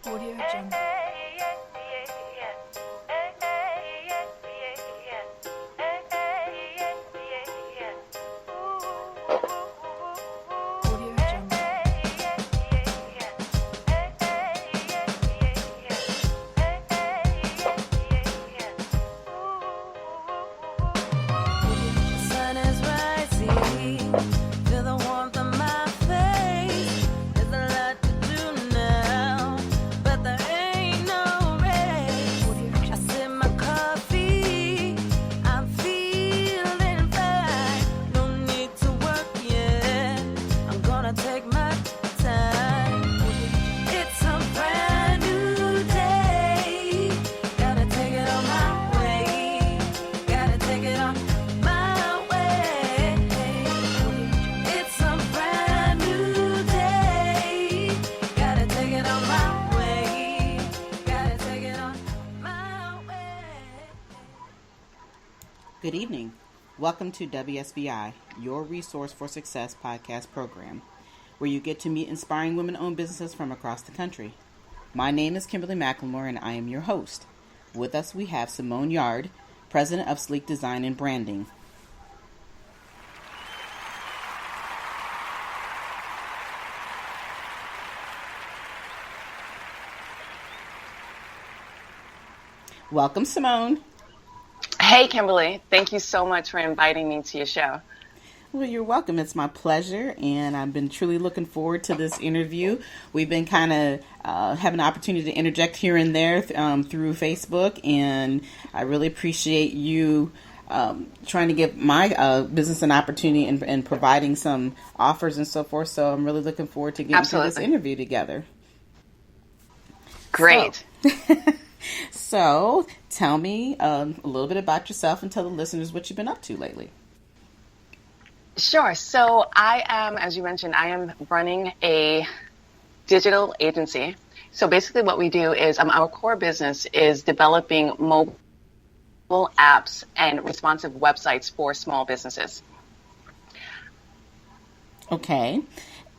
Audio Jungle. Audio Jungle. Sun is rising, feel the warmth on my face. There's a lot to do now, but there ain't no race. I sip my coffee, I'm feeling fine. No need to work yet, I'm gonna take my time. It's a brand new day, gotta take it on my way, gotta take it on my way. It's a brand new day, gotta take it on my way, gotta take it on my way. Good evening. Welcome to WSBI, your Resource for Success podcast program, where you get to meet inspiring women-owned businesses from across the country. My name is Kimberly McLemore, and I am your host. With us, we have Simone Yard, President of Sleek Design and Branding. Welcome, Simone. Hey, Kimberly. Thank you so much for inviting me to your show. Well, you're welcome. It's my pleasure, and I've been truly looking forward to this interview. We've been kind of having an opportunity to interject here and there through Facebook, and I really appreciate you trying to give my business an opportunity and providing some offers and so forth. So I'm really looking forward to getting through this interview together. Great. So tell me a little bit about yourself and tell the listeners what you've been up to lately. Sure. So I am, as you mentioned, I am running a digital agency. So basically what we do is our core business is developing mobile apps and responsive websites for small businesses. Okay.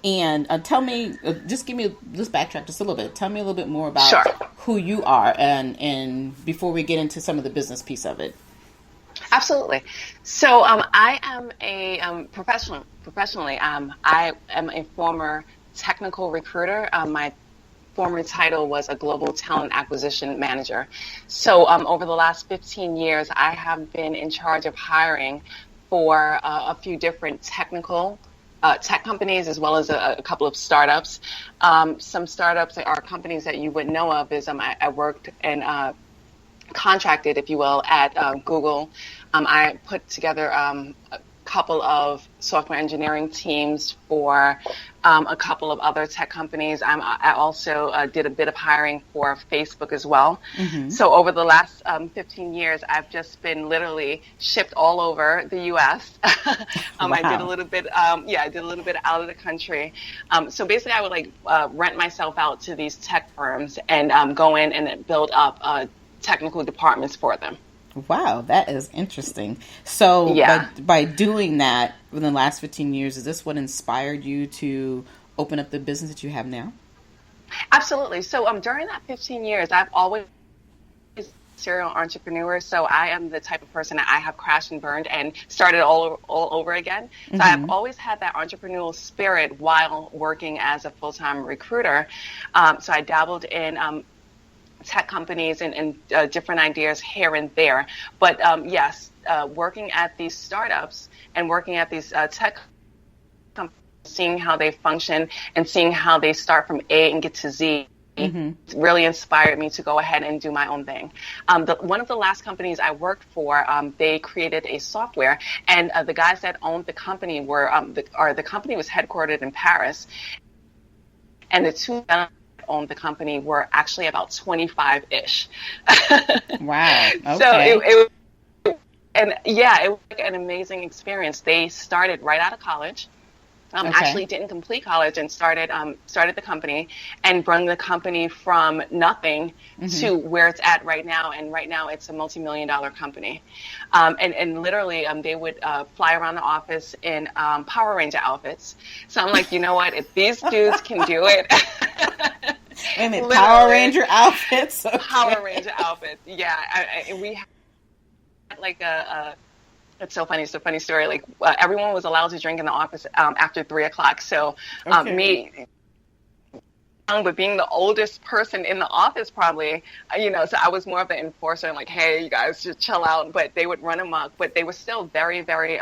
And tell me, just backtrack just a little bit. Tell me a little bit more about Sure. who you are and before we get into some of the business piece of it. Absolutely. So I am a professionally, I am a former technical recruiter. My former title was a global talent acquisition manager. So over the last 15 years, I have been in charge of hiring for a few different tech companies, as well as a couple of startups. Some startups are companies that you would know of is I worked and contracted, if you will, at Google. I put together a couple of software engineering teams for a couple of other tech companies. I also did a bit of hiring for Facebook as well. Mm-hmm. So over the last 15 years, I've just been literally shipped all over the U.S. Wow. I did a little bit, I did a little bit out of the country. So basically, I would rent myself out to these tech firms and go in and build up technical departments for them. Wow, that is interesting. So by doing that within the last 15 years, is this what inspired you to open up the business that you have now? Absolutely. So during that 15 years, I've always been a serial entrepreneur. So I am the type of person that I have crashed and burned and started all over again. So I've always had that entrepreneurial spirit while working as a full-time recruiter. So I dabbled in tech companies and different ideas here and there. But working at these startups and working at these tech companies, seeing how they function and seeing how they start from A and get to Z really inspired me to go ahead and do my own thing. One of the last companies I worked for, they created a software, and the guys that owned the company were, the company was headquartered in Paris, and the two owned the company were actually about 25-ish. Wow. Okay. So it was like an amazing experience. They started right out of college. Actually didn't complete college and started the company and run the company from nothing to where it's at right now. And right now it's a multi-million-dollar company. And literally they would fly around the office in Power Ranger outfits. So I'm like, you know what? If these dudes can do it, Wait a minute, Literally. Power Ranger outfits. Okay. Power Ranger outfits. Yeah, and we had like it's so funny. It's a funny story. Like everyone was allowed to drink in the office after 3 o'clock. So Okay. me, young, but being the oldest person in the office, probably, so I was more of the enforcer and like, hey, you guys just chill out. But they would run amok, but they were still very, very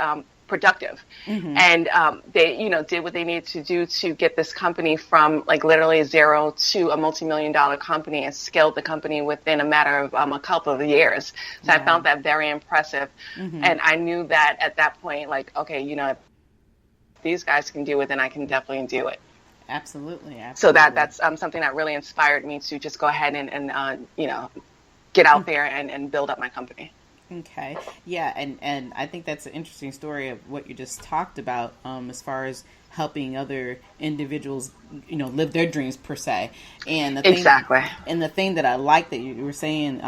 productive. And they, did what they needed to do to get this company from like literally zero to a multi-million-dollar company and scaled the company within a matter of a couple of years. So I found that very impressive. And I knew that at that point, like, okay, if these guys can do it, then I can definitely do it. Absolutely. So that's something that really inspired me to just go ahead and get out there and build up my company. Okay. Yeah, and I think that's an interesting story of what you just talked about, as far as helping other individuals, live their dreams per se. And the thing, Exactly. And the thing that I like that you were saying,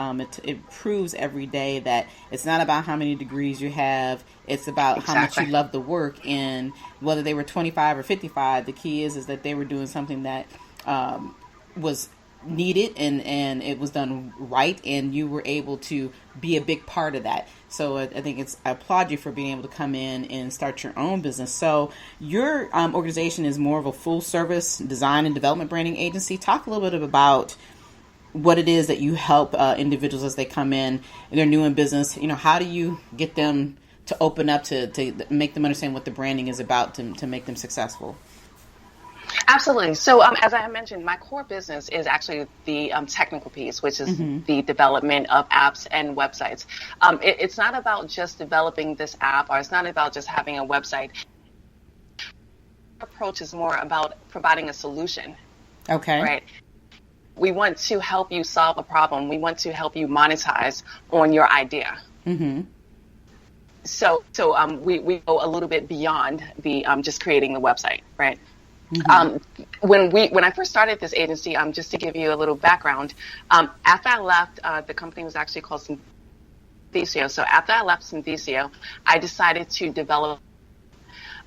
it proves every day that it's not about how many degrees you have. It's about how much you love the work. And whether they were 25 or 55, the key is that they were doing something that was needed and it was done right, and you were able to be a big part of that. So I think I applaud you for being able to come in and start your own business. So your organization is more of a full service design and development branding agency. Talk a little bit about what it is that you help individuals as they come in and they're new in business. How do you get them to open up to make them understand what the branding is about to make them successful? Absolutely. So as I mentioned, my core business is actually the technical piece, which is the development of apps and websites. It's not about just developing this app, or it's not about just having a website. Our approach is more about providing a solution. Okay. Right. We want to help you solve a problem. We want to help you monetize on your idea. So we go a little bit beyond the just creating the website, right? When I first started this agency, just to give you a little background, after I left, the company was actually called Synthesia. So after I left Synthesia, I decided to develop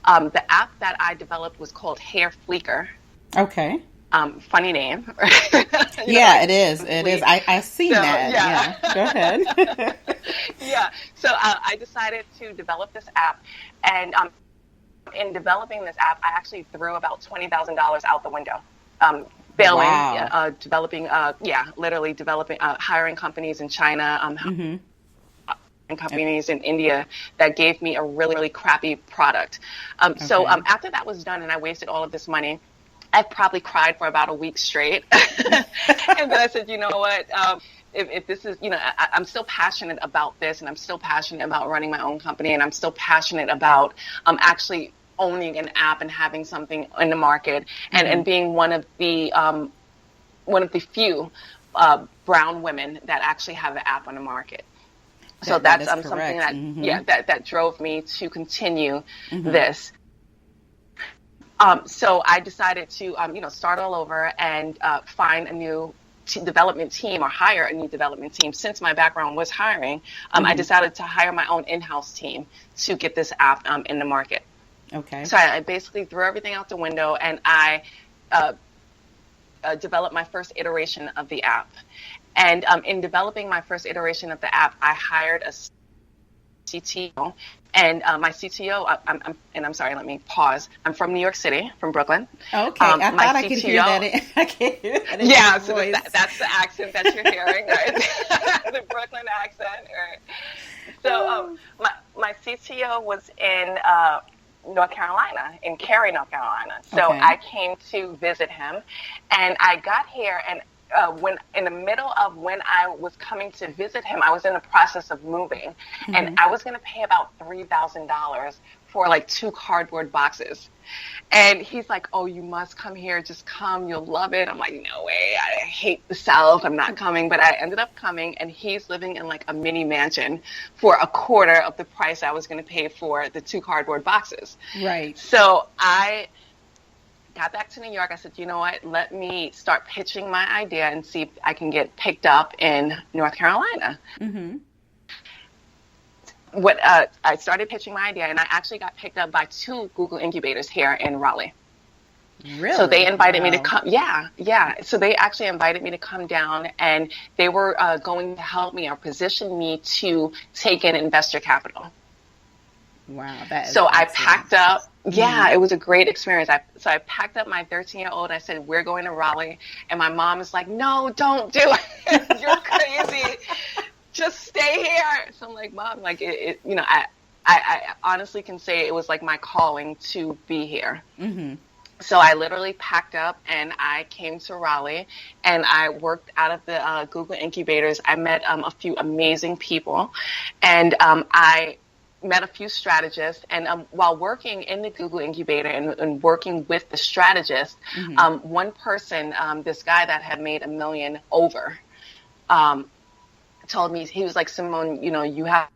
the app that I developed was called Hair Fleeker. Okay. Funny name. Yeah, it is. It is. I seen that. Yeah. Go ahead. Yeah. So I decided to develop this app, and in developing this app, I actually threw about $20,000 out the window. Failing, wow. Literally developing, hiring companies in China, and companies in India that gave me a really, really crappy product. So after that was done and I wasted all of this money, I probably cried for about a week straight. And then I said, you know what? If this is, I'm still passionate about this, and I'm still passionate about running my own company, and I'm still passionate about actually owning an app and having something in the market, and being one of the few brown women that actually have an app on the market. So that's something that that drove me to continue this. So I decided to start all over and find a new development team, or hire a new development team. Since my background was hiring, I decided to hire my own in-house team to get this app in the market. Okay. So I basically threw everything out the window, and I developed my first iteration of the app. And in developing my first iteration of the app, I hired a CTO. And my CTO, I'm sorry, let me pause. I'm from New York City, from Brooklyn. Okay, I thought I could hear that. I can't hear that in yeah, your so voice. That's the accent that you're hearing, right? The Brooklyn accent, right? So my CTO was in North Carolina, in Cary, North Carolina. So I came to visit him, and I got here, and when in the middle of when I was coming to visit him, I was in the process of moving, and I was going to pay about $3,000 for like 2 cardboard boxes. And he's like, "Oh, you must come here. Just come. You'll love it." I'm like, "No way. I hate the South. I'm not coming." But I ended up coming, and he's living in like a mini mansion for a quarter of the price I was going to pay for the 2 cardboard boxes. Right. So I got back to New York. I said, you know what? Let me start pitching my idea and see if I can get picked up in North Carolina. I started pitching my idea, and I actually got picked up by 2 Google incubators here in Raleigh. Really? So they invited me to Wow. come. Yeah, yeah. So they actually invited me to come down, and they were going to help me or position me to take in investor capital. Wow, that is So I excellent. packed up. Hmm. Yeah, it was a great experience. I packed up my 13-year-old. I said, "We're going to Raleigh," and my mom is like, "No, don't do it. You're crazy. Just stay here." So I'm like, "Mom, like I honestly can say it was like my calling to be here." Hmm. So I literally packed up and I came to Raleigh, and I worked out of the Google incubators. I met a few amazing people, and I met a few strategists. And while working in the Google incubator and working with the strategist, Hmm. one person, this guy that had made $1 million over, um, told me, he was like, "Simone, you have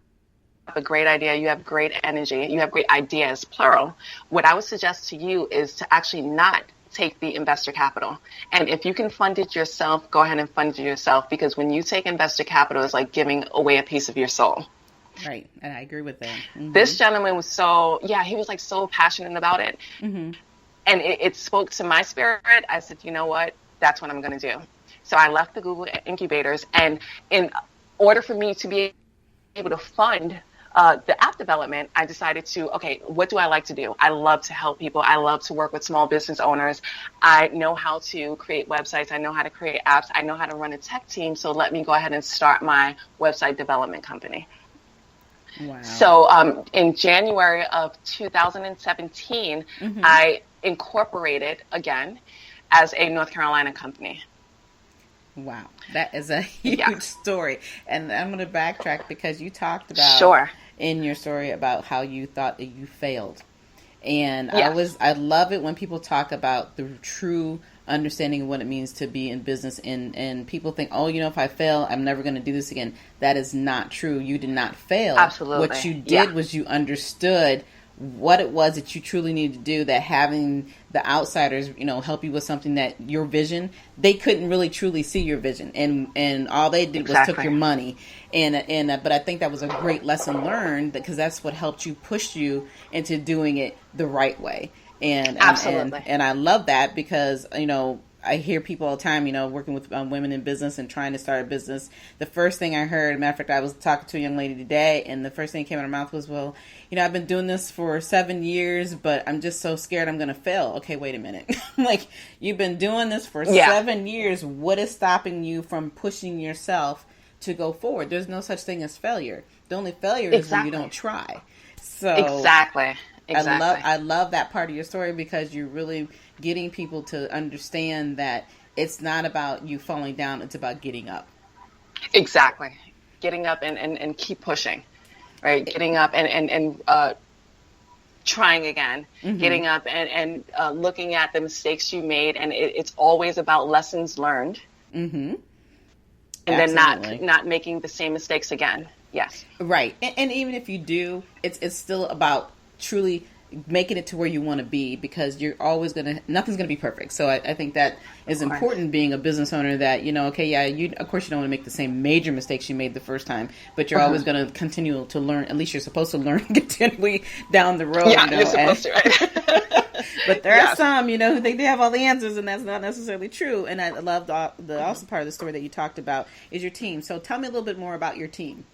a great idea. You have great energy. You have great ideas, plural. What I would suggest to you is to actually not take the investor capital. And if you can fund it yourself, go ahead and fund it yourself, because when you take investor capital, it's like giving away a piece of your soul." Right, and I agree with that. Hmm. This gentleman was he was like so passionate about it. Hmm. And it spoke to my spirit. I said, "You know what? That's what I'm going to do." So I left the Google incubators. And in order for me to be able to fund the app development, I decided to, okay, what do I like to do? I love to help people. I love to work with small business owners. I know how to create websites. I know how to create apps. I know how to run a tech team. So let me go ahead and start my website development company. Wow. So in January of 2017, Hmm. I incorporated again as a North Carolina company. Wow, that is a huge Yeah, story. And I'm going to backtrack because you talked about sure. in your story about how you thought that you failed. And Yes, I love it when people talk about the true understanding of what it means to be in business, and people think, oh, if I fail, I'm never going to do this again. That is not true. You did not fail. What you absolutely. Yeah, did was you understood what it was that you truly needed to do, that having the outsiders, help you with something that your vision, they couldn't really truly see your vision. And all they did was took your exactly. money. But I think that was a great lesson learned, because that's what helped you push you into doing it the right way. Absolutely. And I love that, because, I hear people all the time, working with women in business and trying to start a business. The first thing I heard, matter of fact, I was talking to a young lady today, and the first thing that came out of her mouth was, well, I've been doing this for 7 years, but I'm just so scared I'm going to fail. Okay, wait a minute. Like, you've been doing this for Yeah, 7 years. What is stopping you from pushing yourself to go forward? There's no such thing as failure. The only failure is when you don't exactly. try. So Exactly. Exactly. I love that part of your story, because you're really getting people to understand that it's not about you falling down, it's about getting up. Exactly. Getting up and keep pushing, right? Getting up and trying again. Mhm. Getting up and looking at the mistakes you made. And it's always about lessons learned, Mhm. and then Absolutely. not making the same mistakes again. Yes. Right. And even if you do, it's still about truly making it to where you want to be, because you're always nothing's gonna be perfect. So I think that is Of course. important, being a business owner, that okay, yeah, you of course you don't want to make the same major mistakes you made the first time, but you're always Mhm. going to continue to learn. At least you're supposed to learn continually down the road, Yeah, you're supposed to, right? but there are Yes. some, who think they have all the answers, and that's not necessarily true. And I love the also part of the story that you talked about is your team. So tell me a little bit more about your team.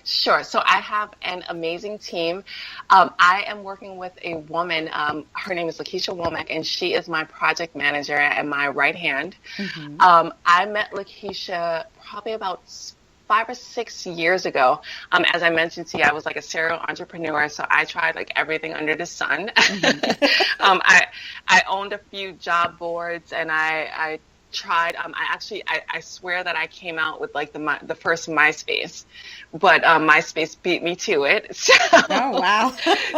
Sure. So I have an amazing team. I am working with a woman. Her name is Lakeisha Womack, and she is my project manager and my right hand. Hmm. I met Lakeisha probably about 5 or 6 years ago. As I mentioned to you, I was like a serial entrepreneur, so I tried like everything under the sun. Hmm. I owned a few job boards, and I tried. I swear that I came out with like the first MySpace, but MySpace beat me to it. So Oh, wow.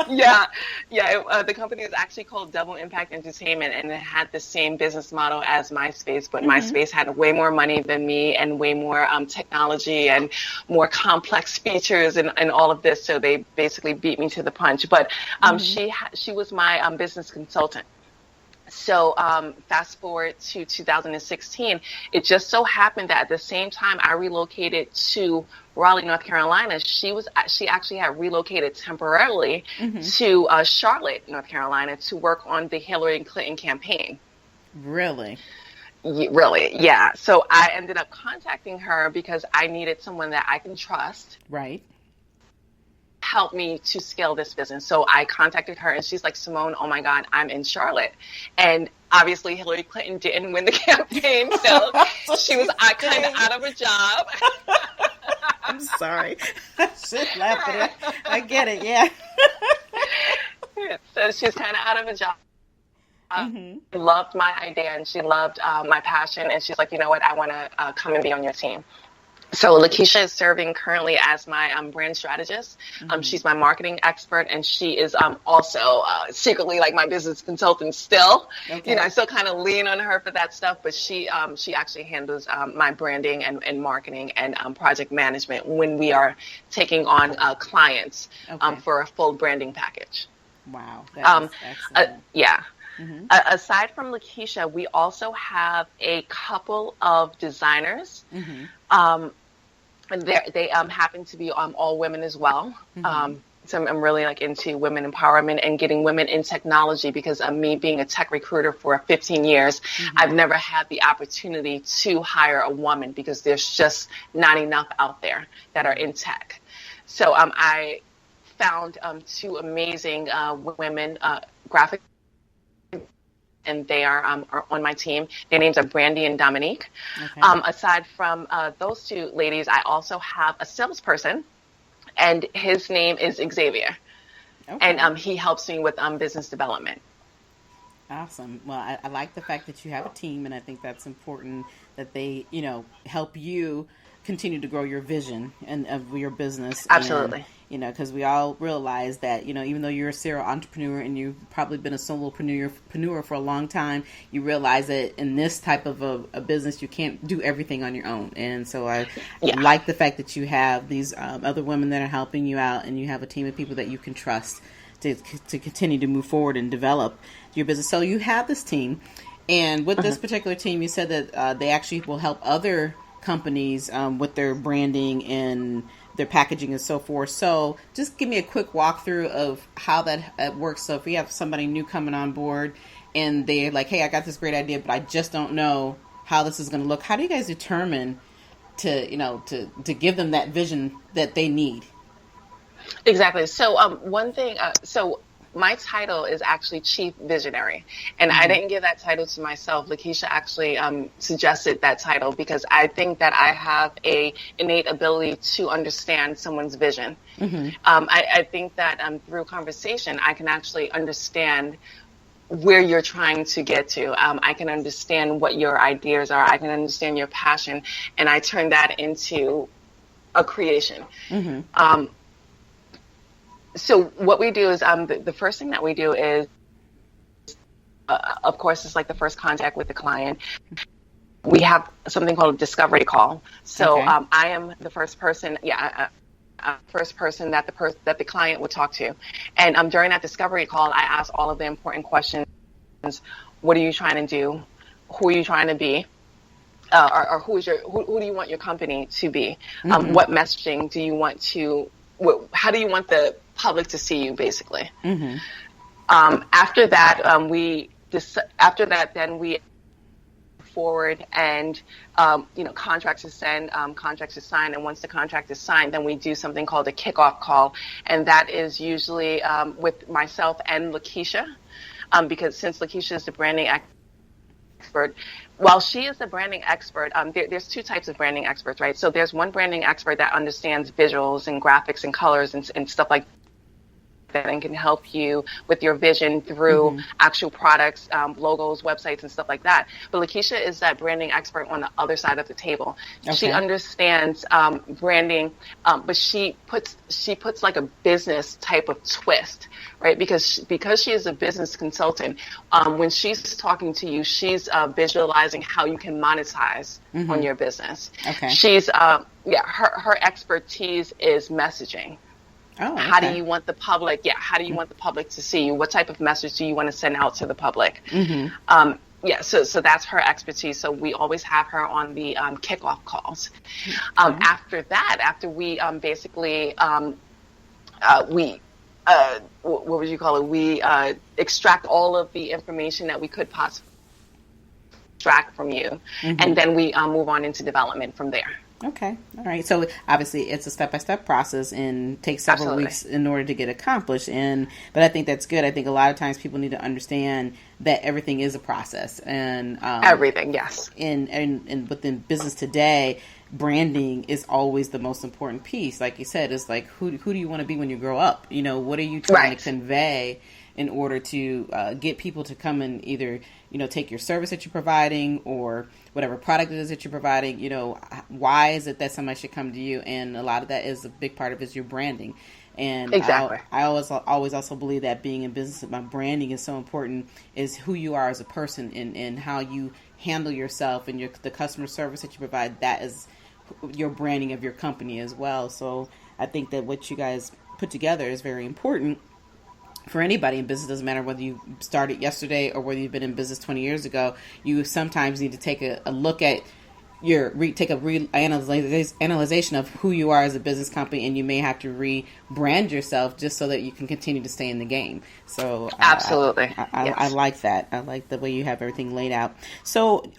yeah, yeah. The company is actually called Double Impact Entertainment, and it had the same business model as MySpace, but Hmm. MySpace had way more money than me and way more technology and more complex features and all of this. So they basically beat me to the punch. But Hmm. she was my business consultant. So fast forward to 2016, it just so happened that at the same time I relocated to Raleigh, North Carolina, she actually had relocated temporarily to Charlotte, North Carolina, to work on the Hillary Clinton campaign. Really? Really, yeah. So I ended up contacting her because I needed someone that I can trust. Right. Help me to scale this business. So I contacted her and she's like, Simone, oh my God, I'm in Charlotte. And obviously Hillary Clinton didn't win the campaign. So she was kind of out of a job. I'm sorry. I should laugh at it. I get it. Yeah. So she's kind of out of a job. She loved my idea and she loved my passion. And she's like, you know what? I want to come and be on your team. So Lakeisha is serving currently as my brand strategist. She's my marketing expert, and she is also secretly like my business consultant still. Okay. You know, I still kind of lean on her for that stuff, but she actually handles my branding and marketing and project management when we are taking on clients for a full branding package. Wow, that's excellent. Yeah. Aside from Lakeisha, we also have a couple of designers. And they happen to be all women as well. So I'm really like into women empowerment and getting women in technology because me being a tech recruiter for 15 years, I've never had the opportunity to hire a woman because there's just not enough out there that are in tech. So I found two amazing women, graphic, and they are on my team. Their names are Brandy and Dominique. Okay. Aside from those two ladies, I also have a salesperson, and his name is Xavier. Okay. And he helps me with business development. Awesome. Well, I like the fact that you have a team, and I think that's important that they, help you continue to grow your vision and of your business. Absolutely. And, because we all realize that, even though you're a serial entrepreneur and you've probably been a solopreneur for a long time, you realize that in this type of a business, you can't do everything on your own. And so I like the fact that you have these other women that are helping you out, and you have a team of people that you can trust to continue to move forward and develop your business. So you have this team, and with this particular team, you said that they actually will help other companies with their branding and their packaging and so forth. So just give me a quick walkthrough of how that works. So if we have somebody new coming on board and they're like, hey, I got this great idea, but I just don't know how this is going to look. How do you guys determine to give them that vision that they need? Exactly. So one thing, so my title is actually Chief Visionary, and I didn't give that title to myself. Lakeisha actually suggested that title because I think that I have a innate ability to understand someone's vision. I think that through conversation, I can actually understand where you're trying to get to. I can understand what your ideas are. I can understand your passion, and I turn that into a creation. So what we do is the first thing that we do is, of course, it's like the first contact with the client. We have something called a discovery call. So I am the first person, first person that the client would talk to. And during that discovery call, I ask all of the important questions. What are you trying to do? Who are you trying to be? Or who do you want your company to be? What messaging do you want to? How do you want the public to see you, basically? After that, then we forward and contracts is sent, contracts is signed, and once the contract is signed, then we do something called a kickoff call, and that is usually with myself and Lakeisha, because since Lakeisha is the branding expert. While she is the branding expert, there's two types of branding experts, right? So there's one branding expert that understands visuals and graphics and colors and stuff like that, and can help you with your vision through actual products, logos, websites, and stuff like that. But Lakeisha is that branding expert on the other side of the table. Okay. She understands branding, but she puts like a business type of twist, right? Because she is a business consultant. When she's talking to you, she's visualizing how you can monetize on your business. Okay. She's her expertise is messaging. Oh, How do okay. you want the public? Yeah, how do you want the public to see you? What type of message do you want to send out to the public? Yeah, so that's her expertise. So we always have her on the kickoff calls. Okay. After that, after we basically we what would you call it? We extract all of the information that we could possibly extract from you, and then we move on into development from there. Okay. All right. So obviously it's a step-by-step process and takes several Absolutely. weeks in order to get accomplished. But I think that's good. I think a lot of times people need to understand that everything is a process, and Everything, yes. and within business today, branding is always the most important piece. Like you said, it's like who do you want to be when you grow up? You know, what are you trying Right. to convey in order to get people to come and either take your service that you're providing or whatever product it is that you're providing. Why is it that somebody should come to you? And a lot of that is a big part of it is your branding. And Exactly. I always also believe that being in business, my branding is so important, is who you are as a person and how you handle yourself and the customer service that you provide. That is your branding of your company as well. So I think that what you guys put together is very important for anybody in business. Doesn't matter whether you started yesterday or whether you've been in business 20 years ago. You sometimes need to take a look at analyzation of who you are as a business company, and you may have to rebrand yourself just so that you can continue to stay in the game. So Absolutely. I Yes. like that. I like the way you have everything laid out. So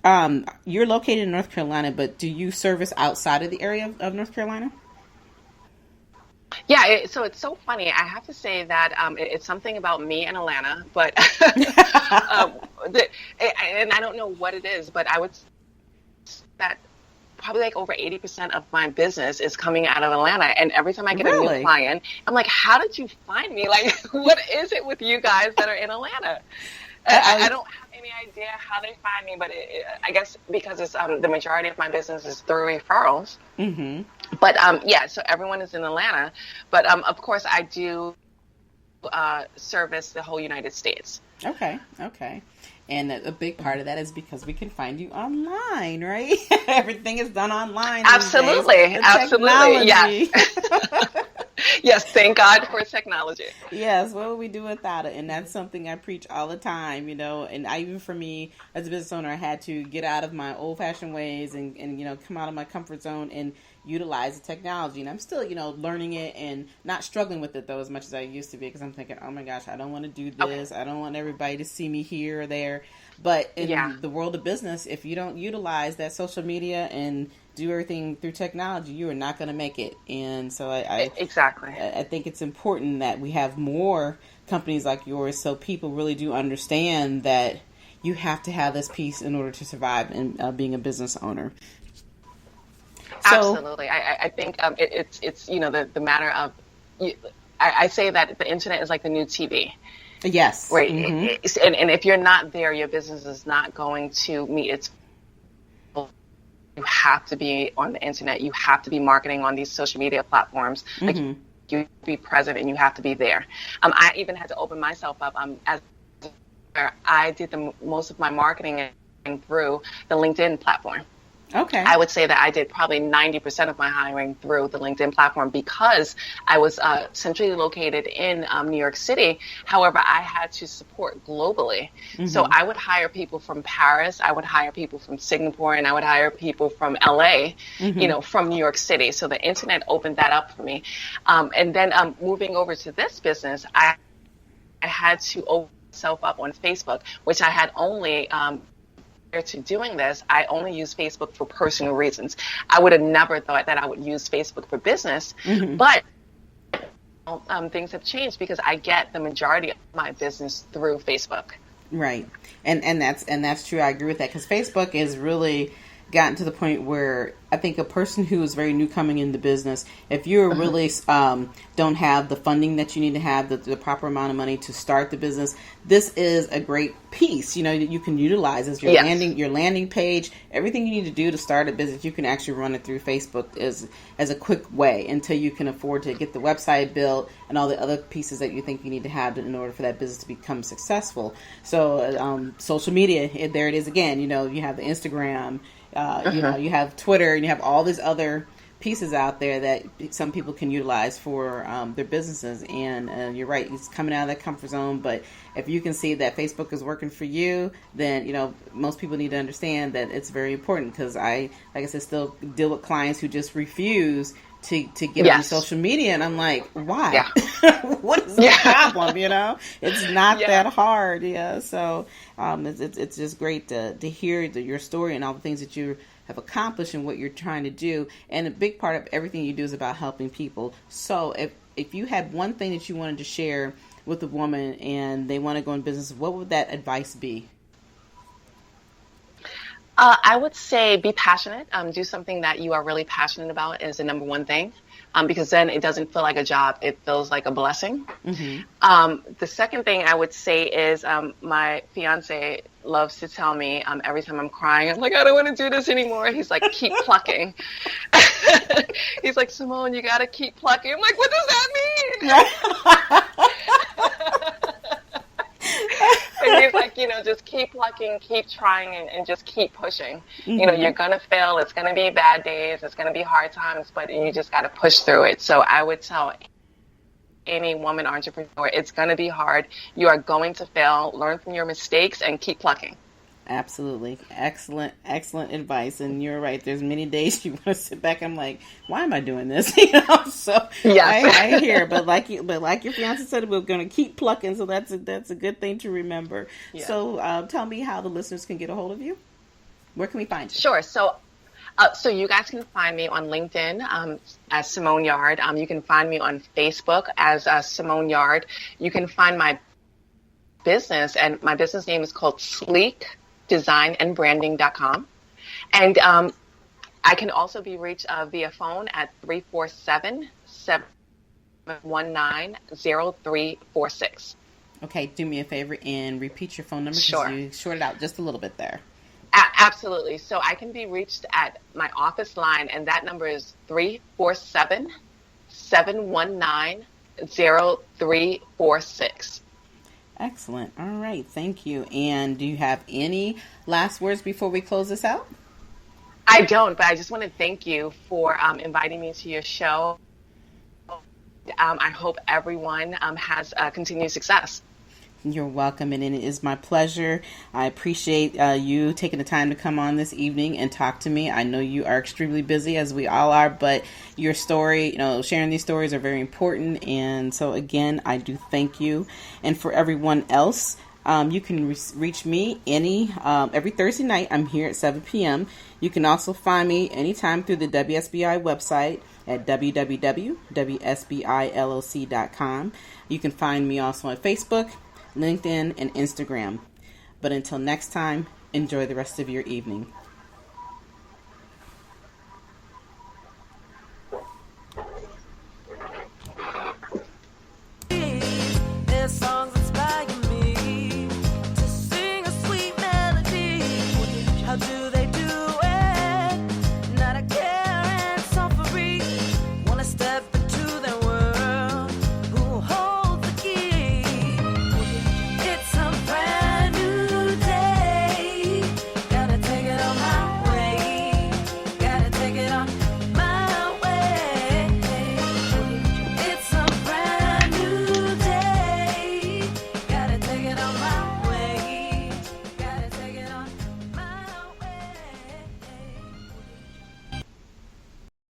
you're located in North Carolina, but do you service outside of the area of North Carolina? Yeah, so it's so funny. I have to say that it's something about me and Atlanta, but and I don't know what it is, but I would say that probably like over 80% of my business is coming out of Atlanta. And every time I get a Really? new client, I'm like, how did you find me? Like, what is it with you guys that are in Atlanta? I don't have any idea how they find me, but I guess because it's the majority of my business is through referrals. Mm-hmm. But yeah, so everyone is in Atlanta. But of course, I do service the whole United States. Okay. And a big part of that is because we can find you online, right? Everything is done online these Absolutely, days. The absolutely, technology. yes. Yes, thank God for technology. Yes, what would we do without it? And that's something I preach all the time, and even for me as a business owner, I had to get out of my old fashioned ways and come out of my comfort zone and utilize the technology. And I'm still, learning it and not struggling with it though as much as I used to be, because I'm thinking, oh my gosh, I don't want to do this. Okay. I don't want everybody to see me here or there. But in the world of business, if you don't utilize that social media and do everything through technology, you are not going to make it. And so Exactly. I think it's important that we have more companies like yours, so people really do understand that you have to have this piece in order to survive in being a business owner. So, Absolutely. I think it's the matter of, I say that the internet is like the new TV. yes. Right. Mm-hmm. And if you're not there, your business is not going to meet its goal. You have to be on the internet. You have to be marketing on these social media platforms. Like, you have to be present and you have to be there. I even had to open myself up as I did most of my marketing through the LinkedIn platform. Okay. I would say that I did probably 90% of my hiring through the LinkedIn platform because I was centrally located in New York City. However, I had to support globally. So I would hire people from Paris, I would hire people from Singapore, and I would hire people from LA, from New York City. So the internet opened that up for me. And then moving over to this business, I had to open myself up on Facebook, which I had only to doing this, I only use Facebook for personal reasons. I would have never thought that I would use Facebook for business, but things have changed because I get the majority of my business through Facebook. Right. And that's true. I agree with that, because Facebook has really gotten to the point where I think a person who is very new coming into business, if you really don't have the funding that you need to have, the proper amount of money to start the business, this is a great piece, that you can utilize as your landing page. Everything you need to do to start a business, you can actually run it through Facebook as a quick way until you can afford to get the website built and all the other pieces that you think you need to have in order for that business to become successful. So social media, there it is again. You have the Instagram. You have Twitter, and you have all these other pieces out there that some people can utilize for their businesses. And you're right, it's coming out of that comfort zone. But if you can see that Facebook is working for you, then, you know, most people need to understand that it's very important, because like I said, still deal with clients who just refuse to get on social media, and I'm like, why? Yeah. What is the problem? You know, it's not that hard. Yeah. So it's just great to hear your story and all the things that you have accomplished and what you're trying to do. And a big part of everything you do is about helping people. So if you had one thing that you wanted to share with a woman and they want to go in business, what would that advice be? I would say be passionate. Do something that you are really passionate about is the number one thing, because then it doesn't feel like a job. It feels like a blessing. Mm-hmm. The second thing I would say is my fiance loves to tell me every time I'm crying, I'm like, I don't want to do this anymore. He's like, keep plucking. He's like, Simone, you got to keep plucking. I'm like, what does that mean? And he's like, you know, just keep plucking, keep trying, and just keep pushing. Mm-hmm. You know, you're going to fail. It's going to be bad days. It's going to be hard times, but you just got to push through it. So I would tell any woman entrepreneur, it's going to be hard. You are going to fail. Learn from your mistakes and keep plucking. Absolutely. Excellent advice. And you're right. There's many days you want to sit back and I'm like, why am I doing this? You know, so yes. I hear, but like your fiance said, we're going to keep plucking. So that's a good thing to remember. Yes. So tell me how the listeners can get a hold of you. Where can we find you? Sure. So you guys can find me on LinkedIn as Simone Yard. You can find me on Facebook as Simone Yard. You can find my business, and my business name is called sleekdesignandbranding.com. And I can also be reached via phone at 347-719-0346. Okay, do me a favor and repeat your phone number. Sure. You shorted out just a little bit there. Absolutely. So I can be reached at my office line, and that number is 347-719-0346. Excellent. All right. Thank you. And do you have any last words before we close this out? I don't, but I just want to thank you for inviting me to your show. I hope everyone has continued success. You're welcome, and it is my pleasure. I appreciate you taking the time to come on this evening and talk to me. I know you are extremely busy, as we all are, but your story, you know, sharing these stories are very important. And so, again, I do thank you. And for everyone else, you can reach me every Thursday night. I'm here at 7 p.m. You can also find me anytime through the WSBI website at www.wsbiloc.com. You can find me also on Facebook, LinkedIn, and Instagram. But until next time, enjoy the rest of your evening.